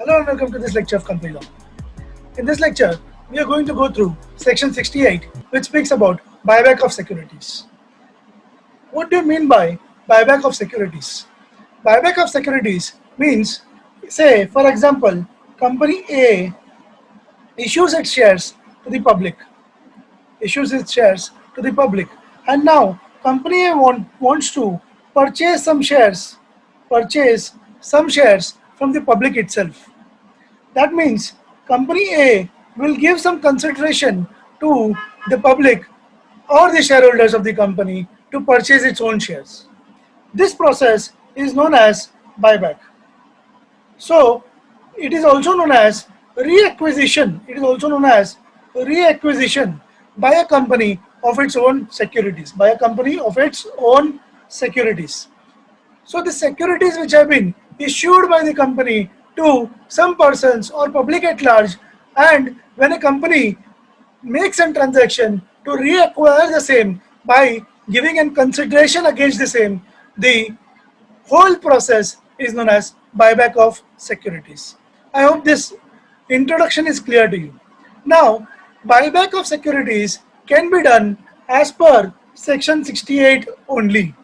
Hello and welcome to this lecture of company law. In this lecture, we are going to go through section 68, which speaks about buyback of securities. What do you mean by buyback of securities? Buyback of securities means, say, for example, company A issues its shares to the public, and now company A wants to purchase some shares, from the public itself. That means company A will give some consideration to the public or the shareholders of the company to purchase its own shares. This process is known as buyback. So it is also known as reacquisition. By a company of its own securities. So the securities which have been issued by the company to some persons or public at large, and when a company makes a transaction to reacquire the same by giving a consideration against the same, the whole process is known as buyback of securities. I hope this introduction is clear to you. Now, buyback of securities can be done as per section 68 only.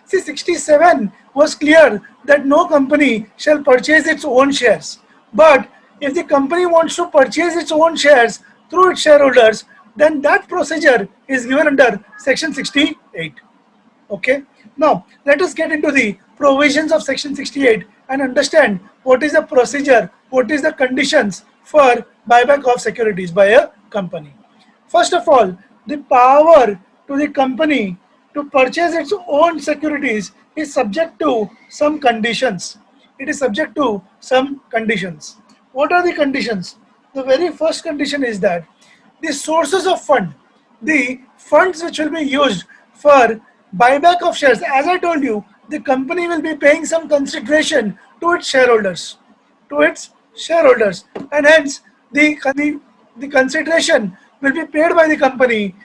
See, 67 was clear that no company shall purchase its own shares. But if the company wants to purchase its own shares through its shareholders, then that procedure is given under section 68. Okay. Now, let us get into the provisions of section 68 and understand what is the procedure, what is the conditions for buyback of securities by a company. First of all, the power to the company to purchase its own securities is subject to some conditions. What are the conditions? The very first condition is that the sources of the funds which will be used for buyback of shares, as I told you, the company will be paying some consideration to its shareholders, and hence the consideration will be paid by the company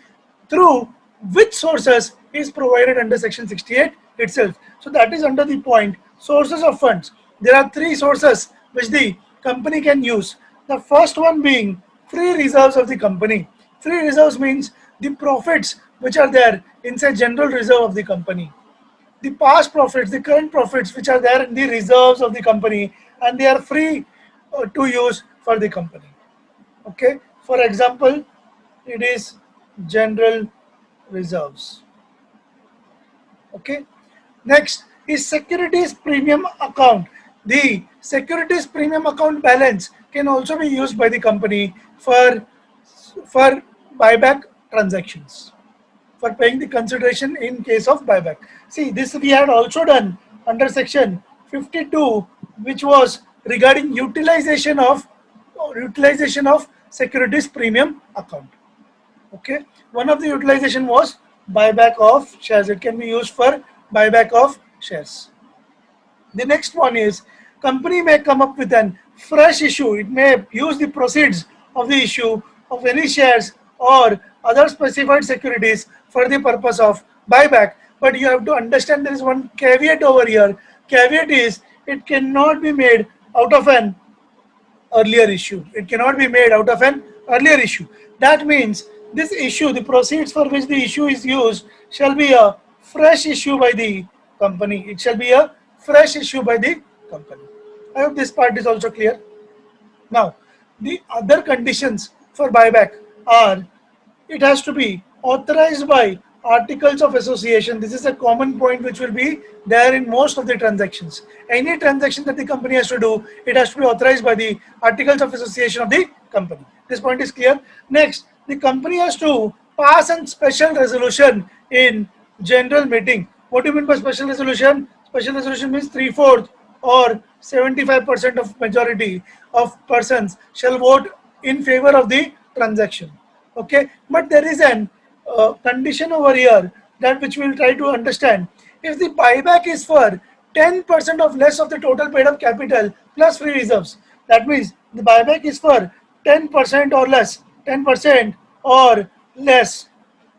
through which sources is provided under section 68 itself. So that is under the point sources of funds. There are three sources which the company can use. The first one being free reserves of the company. Free reserves means the profits which are there inside general reserve of the company. The past profits, the current profits which are there in the reserves of the company, and they are free to use for the company. Okay. For example, it is general reserves. Okay. Next is securities premium account. The securities premium account balance can also be used by the company for buyback transactions, for paying the consideration in case of buyback. See, this we had also done under section 52, which was regarding utilization of securities premium account. Okay, one of the utilization was buyback of shares. It can be used for buyback of shares. The next one is company may come up with an fresh issue. It may use the proceeds of the issue of any shares or other specified securities for the purpose of buyback. But you have to understand there is one caveat over here. Caveat is it cannot be made out of an earlier issue. That means this issue, the proceeds for which the issue is used, shall be a fresh issue by the company. I hope this part is also clear. Now, the other conditions for buyback are it has to be authorized by articles of association. This is a common point which will be there in most of the transactions. Any transaction that the company has to do, it has to be authorized by the articles of association of the company. This point is clear. Next, the company has to pass a special resolution in general meeting. What do you mean by special resolution? Special resolution means 3/4 or 75% of majority of persons shall vote in favor of the transaction. Okay, but there is an condition over here that which we will try to understand. If the buyback is for 10% of less of the total paid up capital plus free reserves, that means the buyback is for 10% or less, 10% or less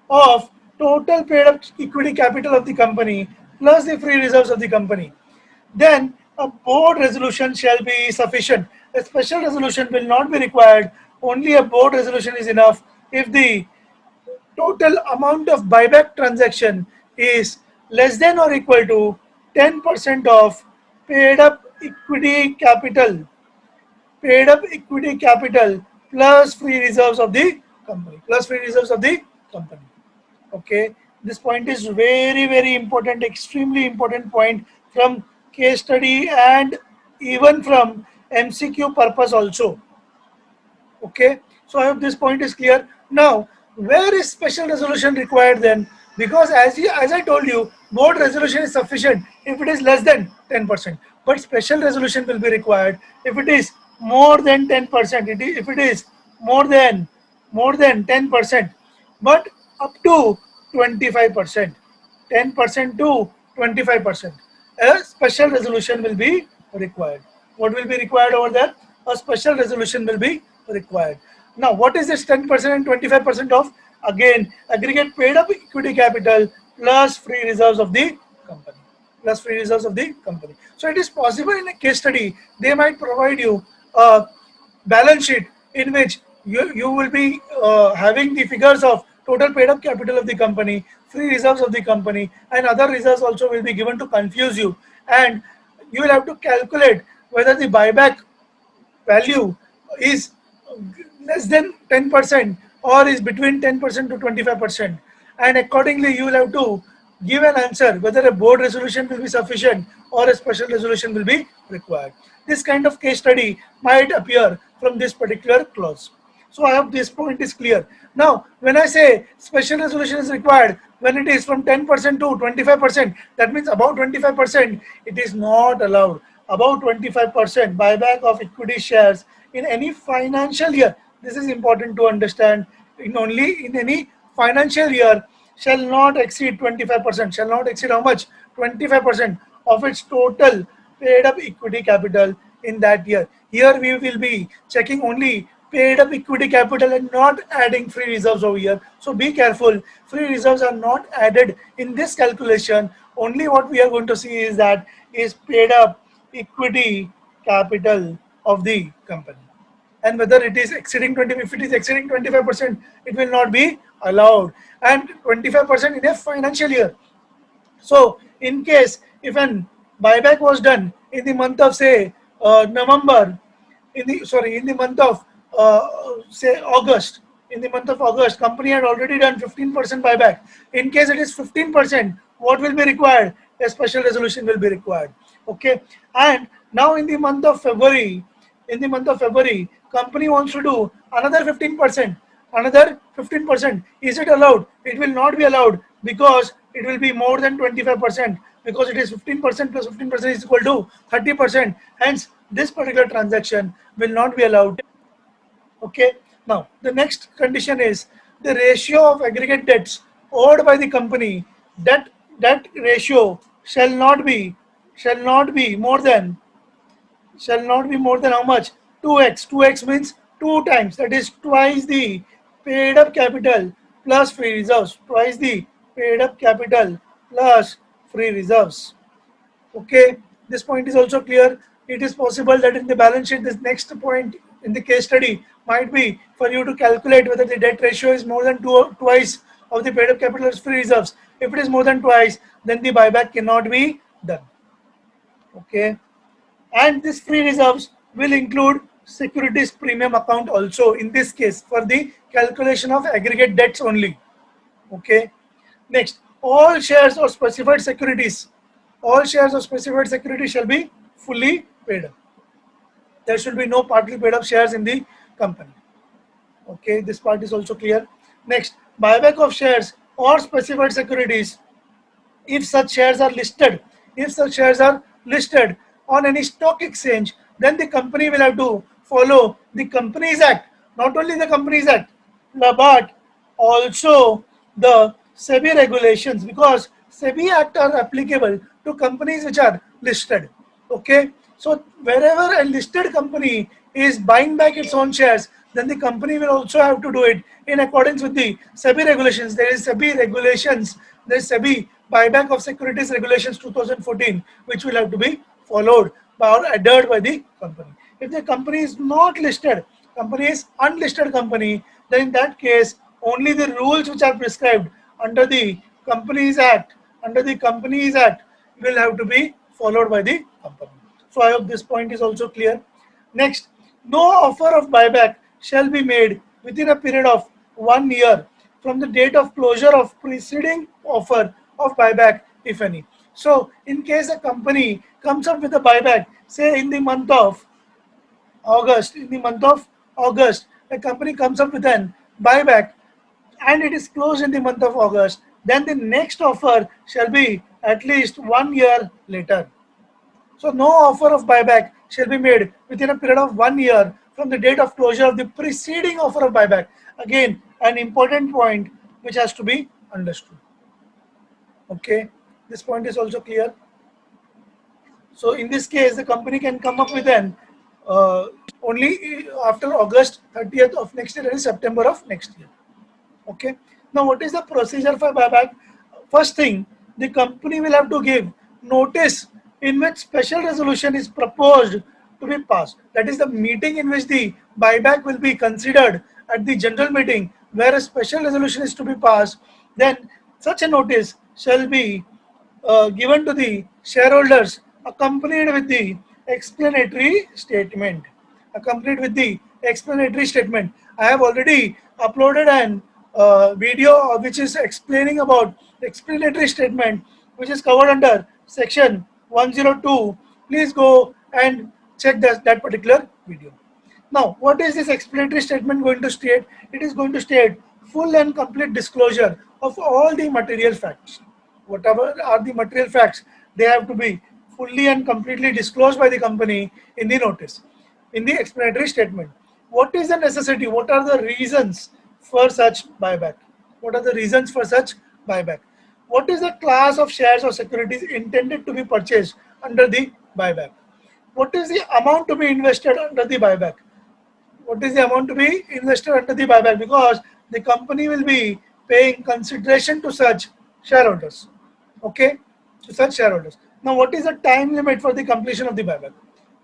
of total paid up equity capital of the company plus the free reserves of the company, then a board resolution shall be sufficient. A special resolution will not be required. Only a board resolution is enough if the total amount of buyback transaction is less than or equal to 10% of paid up equity capital, paid up equity capital plus free reserves of the company, plus free reserves of the company. Okay, this point is very important, extremely important point from case study and even from MCQ purpose also. Okay, so I hope this point is clear. Now, where is special resolution required then? Because as I told you, board resolution is sufficient if it is less than 10%, but special resolution will be required if it is more than 10%. If it is more than 10%, but up to 25%, 10% to 25%. A special resolution will be required. What will be required over there? A special resolution will be required. Now, what is this 10% and 25% of? Again, aggregate paid up equity capital plus free reserves of the company. Plus free reserves of the company. So it is possible in a case study, they might provide you a balance sheet in which you will be having the figures of total paid up capital of the company, free reserves of the company, and other reserves also will be given to confuse you. And you will have to calculate whether the buyback value is less than 10% or is between 10% to 25%, and accordingly you will have to give an answer whether a board resolution will be sufficient or a special resolution will be required. This kind of case study might appear from this particular clause. So I hope this point is clear. Now, when I say special resolution is required, when it is from 10% to 25%, that means about 25%, it is not allowed. About 25% buyback of equity shares in any financial year. This is important to understand. In any financial year shall not exceed 25%. Shall not exceed how much? 25% of its total paid up equity capital in that year. Here we will be checking only paid up equity capital and not adding free reserves over here. So be careful. Free reserves are not added in this calculation. Only what we are going to see is that is paid up equity capital of the company. And whether it is exceeding 20, if it is exceeding 25%, it will not be allowed. And 25% in a financial year. So, in case if an buyback was done in the month of say November, in the month of say August, in the month of August, company had already done 15% buyback. In case it is 15%, what will be required? A special resolution will be required. Okay, and now in the month of February, company wants to do another 15%. Another 15%. Is it allowed? It will not be allowed because it will be more than 25%, because it is 15% plus 15% is equal to 30%. Hence, this particular transaction will not be allowed. Okay. Now, the next condition is the ratio of aggregate debts owed by the company. That ratio shall not be more than how much? 2x. 2x means 2 times. That is twice the paid up capital plus free reserves. Twice the paid up capital plus free reserves. Okay, this point is also clear. It is possible that in the balance sheet, this next point in the case study might be for you to calculate whether the debt ratio is more than twice of the paid up capital as free reserves. If it is more than twice, then the buyback cannot be done. Okay, and this free reserves will include securities premium account also in this case for the calculation of aggregate debts only. Okay, next, all shares or specified securities shall be fully paid up. There should be no partly paid up shares in the company. Okay, this part is also clear. Next, buyback of shares or specified securities. If such shares are listed on any stock exchange, then the company will have to follow the Companies Act. Not only the Companies Act, but also the SEBI regulations, because SEBI Act are applicable to companies which are listed. Okay, so wherever a listed company is buying back its own shares, then the company will also have to do it in accordance with the SEBI regulations. There is SEBI regulations, there is SEBI Buyback of Securities Regulations 2014, which will have to be followed by or adhered by the company. If the company is not listed, company is unlisted company, then in that case only the rules which are prescribed under the Companies Act, will have to be followed by the company. So I hope this point is also clear. Next, no offer of buyback shall be made within a period of 1 year from the date of closure of preceding offer of buyback, if any. So, in case a company comes up with a buyback, say in the month of August, a company comes up with an buyback and it is closed in the month of August, then the next offer shall be at least 1 year later. So no offer of buyback shall be made within a period of 1 year from the date of closure of the preceding offer of buyback. Again, an important point which has to be understood. Okay, this point is also clear. So in this case, the company can come up with an only after August 30th of next year and September of next year. Okay. Now, what is the procedure for buyback? First thing, the company will have to give notice in which special resolution is proposed to be passed. That is the meeting in which the buyback will be considered at the general meeting where a special resolution is to be passed. Then such a notice shall be given to the shareholders accompanied with the explanatory statement. I have already uploaded an video which is explaining about the explanatory statement, which is covered under section 102. Please go and check that particular video. Now, what is this explanatory statement going to state? It is going to state full and complete disclosure of all the material facts. Whatever are the material facts, they have to be fully and completely disclosed by the company in the notice, in the explanatory statement. What is the necessity? What are the reasons for such buyback? What are the reasons for such buyback? What is the class of shares or securities intended to be purchased under the buyback? What is the amount to be invested under the buyback? What is the amount to be invested under the buyback? Because the company will be paying consideration to such shareholders. Okay, to such shareholders. Now, what is the time limit for the completion of the buyback?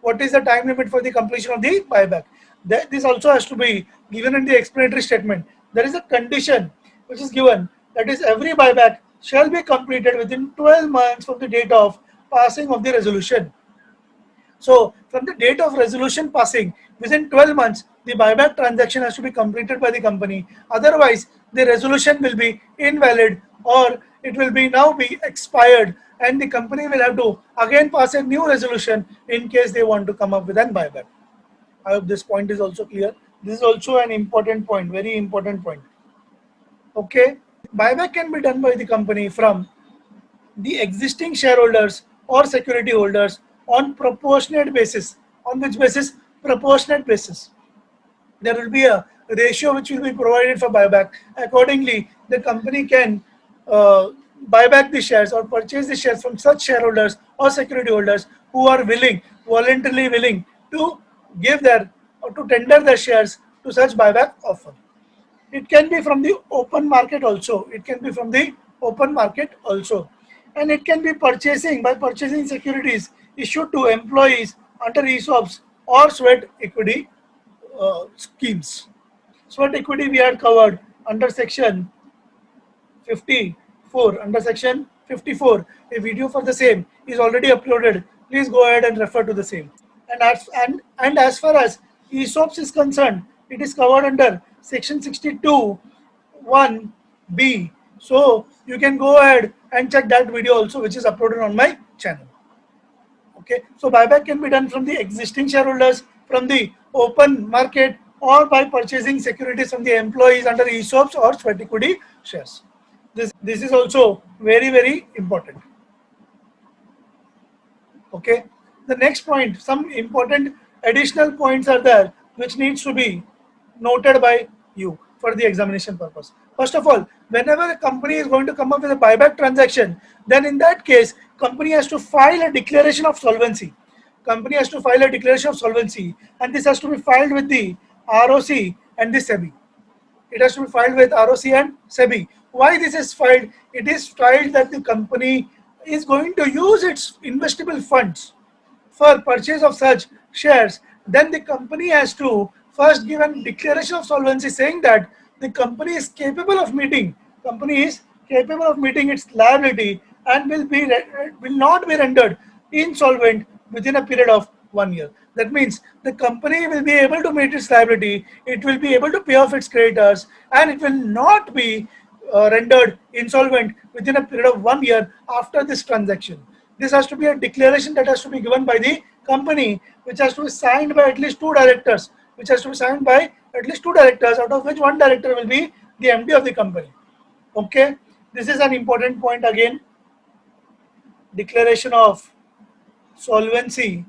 What is the time limit for the completion of the buyback? This also has to be given in the explanatory statement. There is a condition which is given, that is every buyback shall be completed within 12 months from the date of passing of the resolution. So, from the date of resolution passing, within 12 months, the buyback transaction has to be completed by the company. Otherwise, the resolution will be invalid or it will be now be expired, and the company will have to again pass a new resolution in case they want to come up with an buyback. I hope this point is also clear. This is also an important point, very important point. Okay, buyback can be done by the company from the existing shareholders or security holders on proportionate basis. On which basis? Proportionate basis. There will be a ratio which will be provided for buyback. Accordingly, the company can buy back the shares or purchase the shares from such shareholders or security holders who are voluntarily willing to give their or to tender their shares to such buyback offer. It can be from the open market also. And it can be purchasing securities issued to employees under ESOPs or sweat equity schemes. Sweat equity we had covered under section 54. Under section 54, a video for the same is already uploaded. Please go ahead and refer to the same. And as far as ESOPs is concerned, it is covered under section 62 1B. So you can go ahead and check that video also, which is uploaded on my channel. Okay, so buyback can be done from the existing shareholders, from the open market, or by purchasing securities from the employees under ESOPs or sweat equity shares. This is also very, very important. Okay, the next point, some important additional points are there which needs to be noted by you for the examination purpose. First of all, whenever a company is going to come up with a buyback transaction, then in that case, company has to file a declaration of solvency. And this has to be filed with the ROC and the SEBI. It has to be filed with ROC and SEBI. Why this is filed? It is filed that the company is going to use its investable funds. for purchase of such shares, then the company has to first give a declaration of solvency saying that the company is capable of meeting its liability and will not be rendered insolvent within a period of 1 year. That means the company will be able to meet its liability, it will be able to pay off its creditors, and it will not be rendered insolvent within a period of 1 year after this transaction. This has to be a declaration that has to be given by the company, which has to be signed by at least two directors, out of which one director will be the MD of the company. Okay, this is an important point again. Declaration of solvency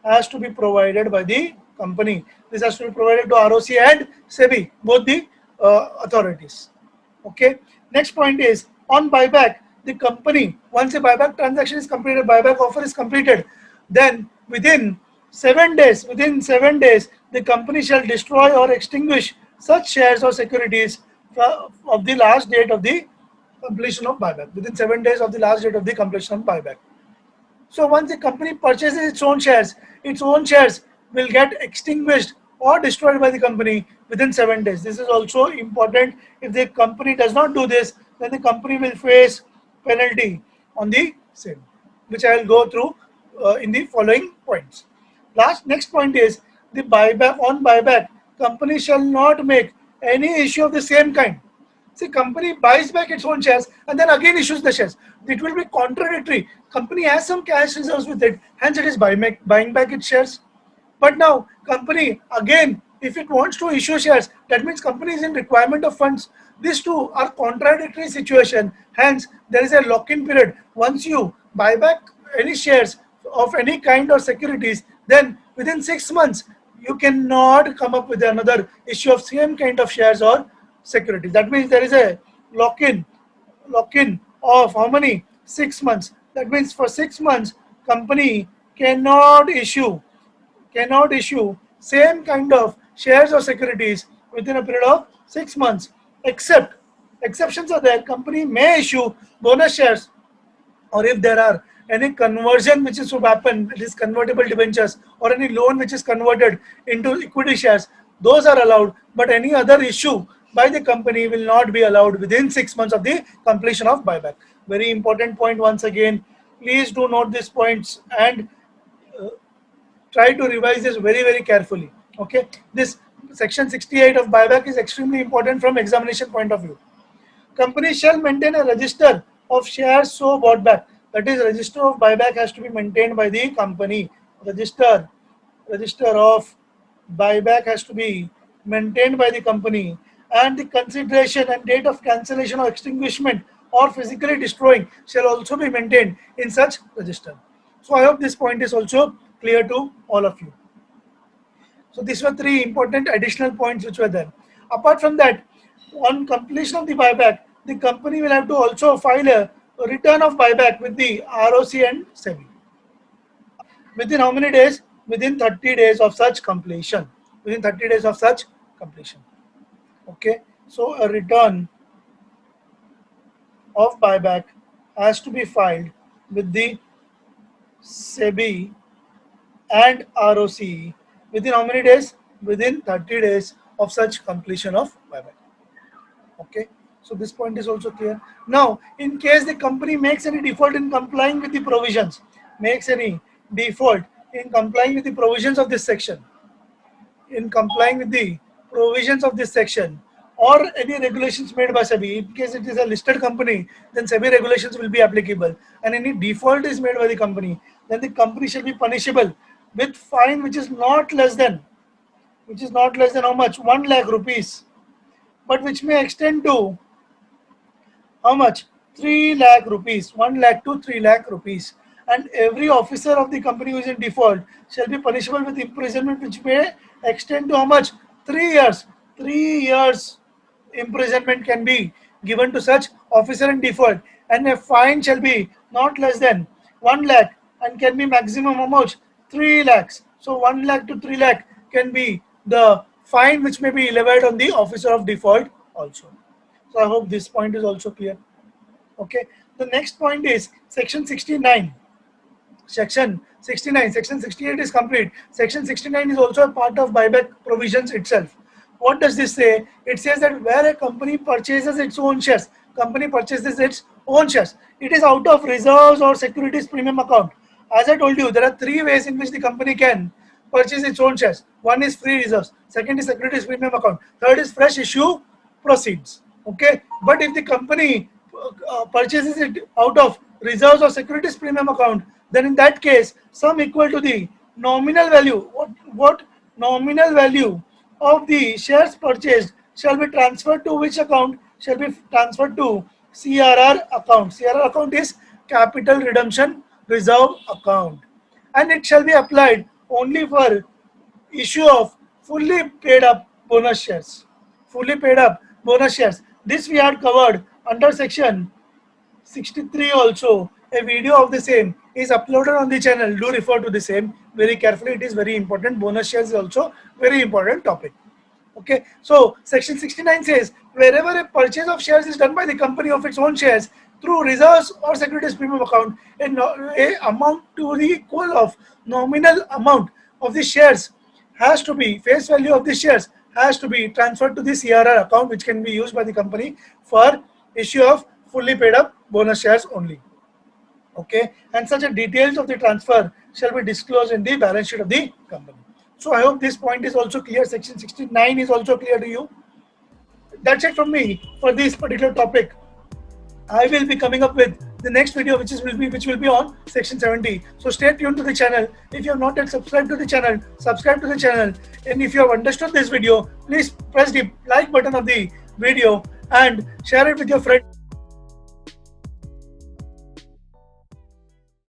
has to be provided by the company. This has to be provided to ROC and SEBI, both the authorities. Okay. Next point is on buyback. The company, once a buyback transaction is completed, buyback offer is completed, then within 7 days, the company shall destroy or extinguish such shares or securities of the last date of the completion of buyback. Within 7 days of the last date of the completion of buyback. So once the company purchases its own shares will get extinguished or destroyed by the company within 7 days. This is also important. If the company does not do this, then the company will face penalty on the same, which I will go through in the following points. Next point is the buyback. On buyback, company shall not make any issue of the same kind. See, company buys back its own shares and then again issues the shares. It will be contradictory. Company has some cash reserves with it, hence it is buying back its shares. But now, company again, if it wants to issue shares, that means company is in requirement of funds. These two are contradictory situation. Hence, there is a lock-in period. Once you buy back any shares of any kind or securities, then within 6 months, you cannot come up with another issue of same kind of shares or securities. That means there is a lock-in of how many? 6 months. That means for 6 months, company cannot issue same kind of shares or securities within a period of 6 months. Except exceptions are there. Company may issue bonus shares, or if there are any conversion which is to happen, it is convertible debentures or any loan which is converted into equity shares, those are allowed, but any other issue by the company will not be allowed within 6 months of the completion of buyback. Very important point once again. Please do note these points and try to revise this very carefully. Okay, this section 68 of buyback is extremely important from examination point of view. Company shall maintain a register of shares so bought back. That is, register of buyback has to be maintained by the company. Register of buyback has to be maintained by the company, and the consideration and date of cancellation or extinguishment or physically destroying shall also be maintained in such register. So I hope this point is also clear to all of you. So these were three important additional points which were there. Apart from that, on completion of the buyback, the company will have to also file a return of buyback with the ROC and SEBI. Within how many days? Within 30 days of such completion. Within 30 days of such completion. Okay. So a return of buyback has to be filed with the SEBI and ROC within how many days? Within 30 days of such completion of buyback. Okay, so this point is also clear. Now, in case the company makes any default in complying with the provisions, of this section, or any regulations made by SEBI, in case it is a listed company, then SEBI regulations will be applicable, and any default is made by the company, then the company shall be punishable with fine which is not less than how much? 1 lakh rupees, but which may extend to how much? 3 lakh rupees, 1 lakh to 3 lakh rupees. And every officer of the company who is in default shall be punishable with imprisonment which may extend to how much? 3 years. 3 years imprisonment can be given to such officer in default, and a fine shall be not less than 1 lakh and can be maximum how much? 3 lakhs. So 1 lakh to 3 lakh can be the fine which may be levied on the officer of default also. So I hope this point is also clear. Okay. The next point is section 69. Section 69. Section 68 is complete. Section 69 is also a part of buyback provisions itself. What does this say? It says that where a company purchases its own shares, it is out of reserves or securities premium account. As I told you, there are three ways in which the company can purchase its own shares. One is free reserves, second is securities premium account, third is fresh issue proceeds. Okay, but if the company purchases it out of reserves or securities premium account, then in that case, sum equal to the nominal value. What nominal value of the shares purchased shall be transferred to which account? Shall be transferred to CRR account. CRR account is capital redemption reserve account, and it shall be applied only for issue of fully paid up bonus shares. Fully paid up bonus shares. This we had covered under section 63 also. A video of the same is uploaded on the channel. Do refer to the same very carefully. It is very important. Bonus shares is also very important topic. Okay, so section 69 says wherever a purchase of shares is done by the company of its own shares through reserves or securities premium account, a amount to the equal of nominal amount of the shares has to be, face value of the shares has to be transferred to the CRR account, which can be used by the company for issue of fully paid up bonus shares only. Okay, and such a details of the transfer shall be disclosed in the balance sheet of the company. So I hope this point is also clear. Section 69 is also clear to you. That's it from me for this particular topic. I will be coming up with the next video, which will be on section 70. So stay tuned to the channel. If you have not yet subscribed to the channel, subscribe to the channel. And if you have understood this video, please press the like button of the video and share it with your friends.